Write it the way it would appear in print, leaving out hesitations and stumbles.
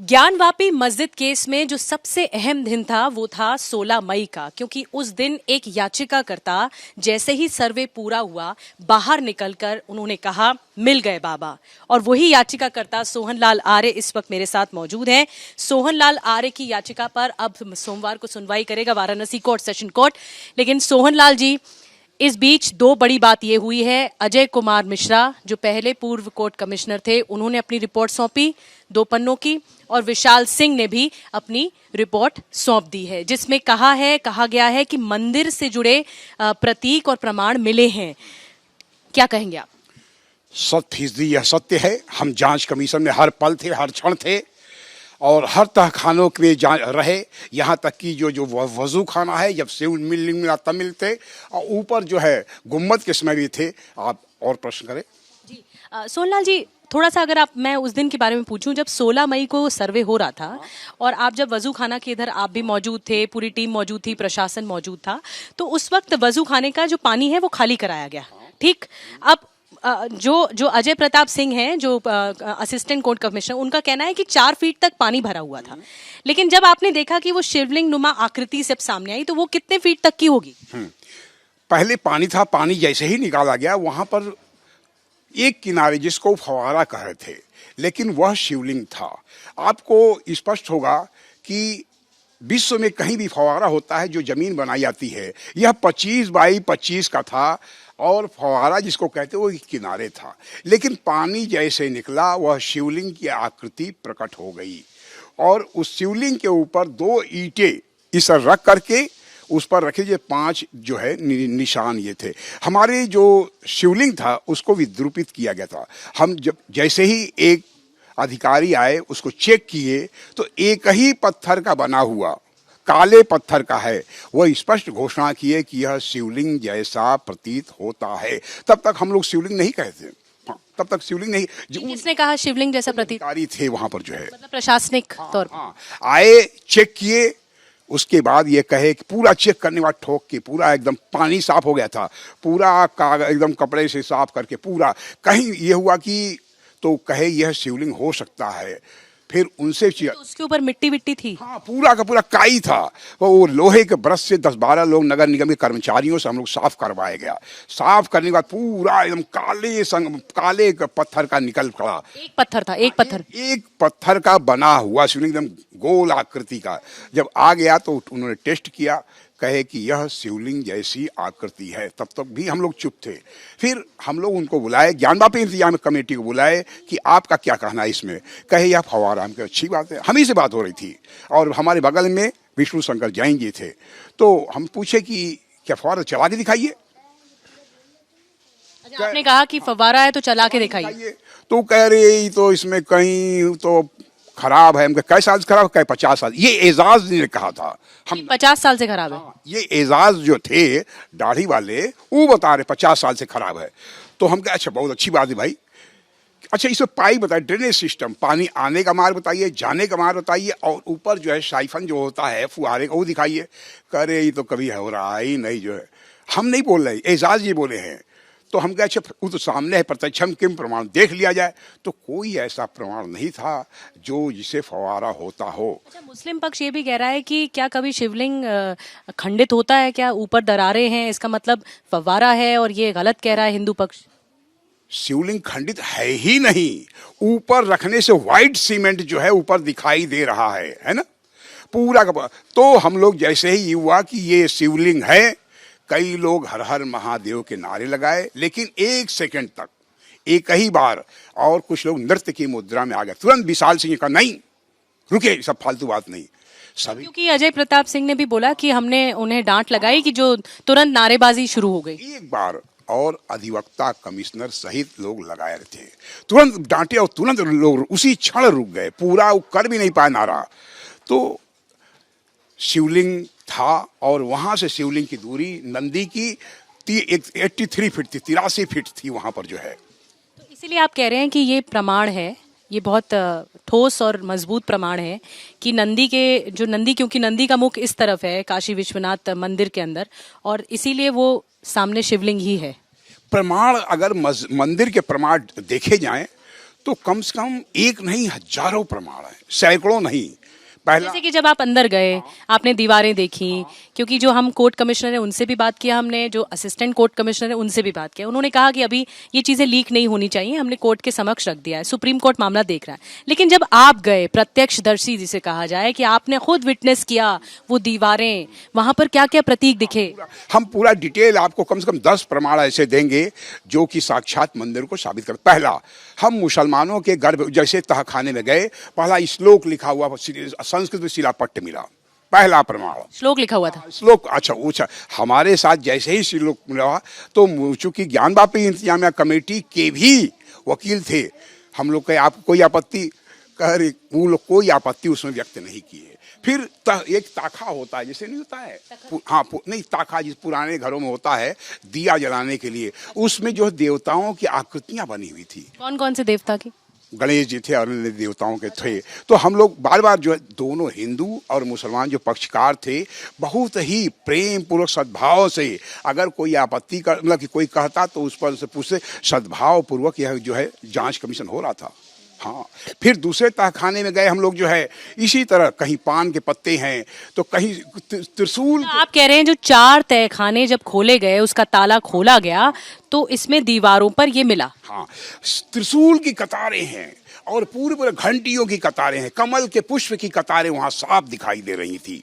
ज्ञानवापी मस्जिद केस में जो सबसे अहम दिन था वो था 16 मई का, क्योंकि उस दिन एक याचिकाकर्ता जैसे ही सर्वे पूरा हुआ बाहर निकलकर उन्होंने कहा मिल गए बाबा। और वही याचिकाकर्ता सोहनलाल आर्य इस वक्त मेरे साथ मौजूद हैं। सोहनलाल आर्य की याचिका पर अब सोमवार को सुनवाई करेगा वाराणसी कोर्ट, सेशन कोर्ट। लेकिन सोहनलाल जी, इस बीच दो बड़ी बात ये हुई है। अजय कुमार मिश्रा जो पहले पूर्व कोर्ट कमिश्नर थे, उन्होंने अपनी रिपोर्ट सौंपी 2 पन्नों की, और विशाल सिंह ने भी अपनी रिपोर्ट सौंप दी है, जिसमें कहा गया है कि मंदिर से जुड़े प्रतीक और प्रमाण मिले हैं। क्या कहेंगे आप? 100% यह सत्य है। हम जांच कमीशन में हर पल थे, हर क्षण थे, और हर तहखानों में रहे। यहाँ तक कि जो वजू खाना है, जब सिविल मिलिंग में तब मिलते, और ऊपर जो है गुम्बद के समय भी थे। आप और प्रश्न करें जी। सोहनलाल जी, थोड़ा सा अगर मैं उस दिन के बारे में पूछूं जब 16 मई को सर्वे हो रहा था, और आप जब वजू खाना के इधर आप भी मौजूद थे, पूरी टीम मौजूद थी, प्रशासन मौजूद था, तो उस वक्त वजू खाने का जो पानी है वो खाली कराया गया, ठीक। अब जो अजय प्रताप सिंह हैं, जो असिस्टेंट कोर्ट कमिश्नर, उनका कहना है कि 4 फीट तक पानी भरा हुआ था। लेकिन जब आपने देखा कि वो शिवलिंग नुमा आकृति सब सामने आई, तो वो कितने फीट तक की होगी? पहले पानी था, पानी जैसे ही निकाला गया वहां पर एक किनारे जिसको फवारा कह रहे थे, लेकिन वह शिवलिंग था। आपको स्पष्ट होगा कि विश्व में कहीं भी फवारा होता है जो जमीन बनाई जाती है, यह 25 बाई 25 का था, और फवारा जिसको कहते हैं वो किनारे था। लेकिन पानी जैसे निकला वह शिवलिंग की आकृति प्रकट हो गई, और उस शिवलिंग के ऊपर 2 ईंटें इस रख करके उस पर रखे जो 5 जो है निशान ये थे। हमारे जो शिवलिंग था उसको विद्रूपित किया गया था। हम जब जैसे ही एक अधिकारी आए उसको चेक किए तो एक ही पत्थर का बना हुआ, काले पत्थर का है, वह स्पष्ट घोषणा किए कि यह शिवलिंग जैसा प्रतीत होता है। तब तक हम लोग शिवलिंग नहीं कहते, तब तक शिवलिंग नहीं। किसने कहा शिवलिंग जैसा प्रतीत? अधिकारी थे वहां पर जो है, मतलब प्रशासनिक तौर पर आए, चेक किए, उसके बाद ये कहे कि पूरा चेक करने के बाद ठोक के पूरा एकदम पानी साफ हो गया था, पूरा एकदम कपड़े से साफ करके पूरा, कहीं ये हुआ कि तो कहे यह शिवलिंग हो सकता है। फिर उनसे तो उसके ऊपर मिट्टी विट्टी थी? हाँ, पूरा का पूरा काई था। वो लोहे के ब्रश से 10-12 लोग नगर निगम के कर्मचारियों से हम लोग साफ करवाया गया। साफ करने के बाद पूरा एकदम काले पत्थर का निकल पड़ा। एक पत्थर था, एक पत्थर, एक पत्थर का बना हुआ शिवलिंग एकदम गोल आकृति का। जब आ गया तो उन्होंने टेस्ट किया, कहे कि यह शिवलिंग जैसी आकृति है। तब तक भी हम लोग चुप थे। फिर हम लोग उनको बुलाए, ज्ञानवापी इंतजाम कमेटी को बुलाए कि आपका क्या कहना है इसमें। कहे यह फवारा। हम कहे अच्छी बात है, हम ही से बात हो रही थी, और हमारे बगल में विष्णु शंकर जैन जी थे। तो हम पूछे कि क्या फवारा चला के दिखाइए। आपने कहा कि फवारा है तो चला के दिखाइए। तो कह रहे तो इसमें कहीं तो खराब है। हम कहे कैसे साल से खराब? कहे 50 साल। ये एजाज ने कहा था। हम 50 साल से खराब है? ये एजाज जो थे दाढ़ी वाले वो बता रहे 50 साल से खराब है। तो हम कहे अच्छा, बहुत अच्छी बात है भाई। अच्छा, इसमें पाइप बताइए, ड्रेनेज सिस्टम, पानी आने का मार्ग बताइए, जाने का मार्ग बताइए, और ऊपर जो है साइफन जो होता है फुहारे का वो दिखाइए। कह रहे ये तो कभी हो रहा ही नहीं जो है। हम नहीं बोल रहे, एजाज ये बोले हैं। तो हम कहे अच्छा, वो तो सामने है प्रत्यक्ष, हम किम प्रमाण देख लिया जाए। तो कोई ऐसा प्रमाण नहीं था जो जिसे फवारा होता हो। अच्छा, मुस्लिम पक्ष ये भी कह रहा है कि क्या कभी शिवलिंग खंडित होता है क्या? ऊपर दरारें हैं, इसका मतलब फवारा है, और ये गलत कह रहा है हिंदू पक्ष। शिवलिंग खंडित है ही नहीं। ऊपर रखने से व्हाइट सीमेंट जो है ऊपर दिखाई दे रहा है ना, पूरा का। तो हम लोग जैसे ही हुआ कि ये शिवलिंग है, कई लोग हर हर महादेव के नारे लगाए, लेकिन 1 सेकंड तक, एक ही बार, और कुछ लोग नृत्य की मुद्रा में आ गए। तुरंत विशाल सिंह का नहीं, रुके, सब फालतू बात नहीं सभी। क्योंकि अजय प्रताप सिंह ने भी बोला कि हमने उन्हें डांट लगाई कि जो तुरंत नारेबाजी शुरू हो गई। एक बार और अधिवक्ता कमिश्नर सहित लोग लगाए थे, तुरंत डांटे और तुरंत लोग उसी क्षण रुक गए, पूरा कर भी नहीं पाए नारा। तो शिवलिंग था, और वहां से शिवलिंग की दूरी नंदी की 83 फीट थी, 83 फीट थी वहां पर जो है। तो इसीलिए आप कह रहे हैं कि ये प्रमाण है, ये बहुत ठोस और मजबूत प्रमाण है कि नंदी क्योंकि नंदी का मुख इस तरफ है काशी विश्वनाथ मंदिर के अंदर, और इसीलिए वो सामने शिवलिंग ही है। प्रमाण अगर मंदिर के प्रमाण देखे जाएं तो कम से कम एक नहीं हजारों प्रमाण है, सैकड़ों नहीं। पहला जैसे कि जब आप अंदर गए, आपने दीवारें देखी, क्योंकि जो हम कोर्ट कमिश्नर है उनसे भी बात किया हमने, जो असिस्टेंट कोर्ट कमिश्नर है उनसे भी बात किया, उन्होंने कहा कि अभी ये चीजें लीक नहीं होनी चाहिए, हमने कोर्ट के समक्ष रख दिया है, सुप्रीम कोर्ट मामला देख रहा है। लेकिन जब आप गए, प्रत्यक्षदर्शी जिसे कहा जाए, कि आपने खुद विटनेस किया वो दीवारें, वहां पर क्या क्या प्रतीक दिखे? हम पूरा डिटेल आपको कम से कम 10 प्रमाण ऐसे देंगे जो कि साक्षात मंदिर को साबित कर। पहला, हम मुसलमानों के गर्भ जैसे तहखाने में गए, पहला श्लोक लिखा हुआ संस्कृत में शिलापट्ट मिला, पहला प्रमाण श्लोक लिखा हुआ था। श्लोक। अच्छा, हमारे साथ जैसे ही श्लोक मिला तो चूंकि ज्ञान वापी इंतजामिया कमेटी के भी वकील थे, हम लोग के आप कोई आपत्ति कह रहे, वो लोग कोई आपत्ति उसमें व्यक्त नहीं किए। फिर एक ताखा होता है, जैसे नहीं होता है, हाँ नहीं, ताखा जिस पुराने घरों में होता है दिया जलाने के लिए, उसमें जो देवताओं की आकृतियां बनी हुई थी। कौन कौन से देवता की? गणेश जी थे और अन्य देवताओं के थे। तो हम लोग बार बार जो है, दोनों हिंदू और मुसलमान जो पक्षकार थे, बहुत ही प्रेम पूर्वक सद्भाव से, अगर कोई आपत्ति कर मतलब कि कोई कहता तो उस पर से पूछते, सद्भाव पूर्वक यह जो है जांच कमीशन हो रहा था। हाँ, फिर दूसरे तहखाने में गए हम लोग, जो है इसी तरह कहीं पान के पत्ते हैं तो कहीं त्रिशूल। आप कह रहे हैं जो 4 तहखाने जब खोले गए, उसका ताला खोला गया तो इसमें दीवारों पर ये मिला। हाँ, त्रिशूल की कतारें हैं और पूरे घंटियों की कतारें हैं, कमल के पुष्प की कतारें वहां साफ दिखाई दे रही थी।